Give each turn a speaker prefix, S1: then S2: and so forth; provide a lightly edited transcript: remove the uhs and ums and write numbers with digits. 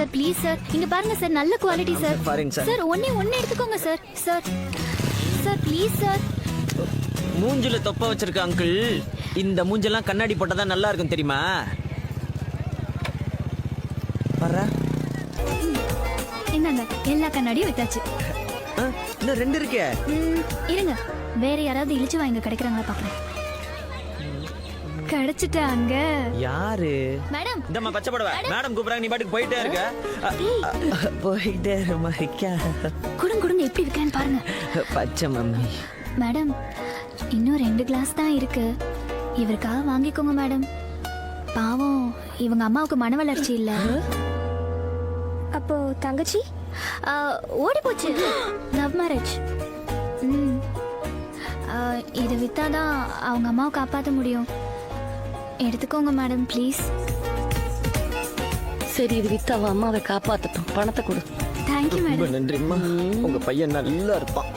S1: Sir please sir. இங்க பாருங்க sir, நல்ல குவாலிட்டி சார்.
S2: பாருங்க சார்.
S1: சார் ஒண்ணே எடுத்துக்கோங்க sir. Sir sir please sir.
S2: மூஞ்சில தொப்ப வச்சிருக்க அங்கிள். இந்த மூஞ்செல்லாம் கண்ணாடி போட்டாதான் நல்லா இருக்கும் தெரியுமா? வர்றா.
S1: என்னங்க, எல்லா கண்ணாடியும் வித்தாச்சு.
S2: இன்னும் 2 இருக்கே.
S1: இருங்க, வேற யாராவது இழிச்சு வாங்க கிடைக்கிறாங்களா பாக்குறேன். கிடைச்சிட்டாங்க.
S2: யாரு?
S1: மேடம்.
S2: இந்தம்மா பச்சை புடவை. மேடம் கூப்பிடுறாங்க, நீ பாட்டுக்கு போயிட்டே இருக்க. போயிட்டே இருமா.
S1: குடுங்க எப்படி இருக்கேன்னு பாருங்க.
S2: பச்சை மம்மி.
S1: மேடம், இன்னும் 2 கிளாஸ் தான் இருக்கு. இவருக்காக வாங்கிக்கோங்க மேடம். பாவம், இவங்க அம்மாவுக்கு மன வளர்ச்சி இல்ல.
S3: அப்போ தங்கச்சி
S1: ஓடி போச்சு. Love marriage. இதை வித்தாதான் அவங்க அம்மாவை காப்பாற்ற முடியும். எடுத்துக்கோங்க மேடம் ப்ளீஸ்.
S3: சரி, இது வித்து அவ அம்மாவை காப்பாத்தட்டும். பணத்தை கொடு.
S1: Thank you madam.
S2: நன்றிம்மா. உங்க பையன் நல்லா இருப்பான்.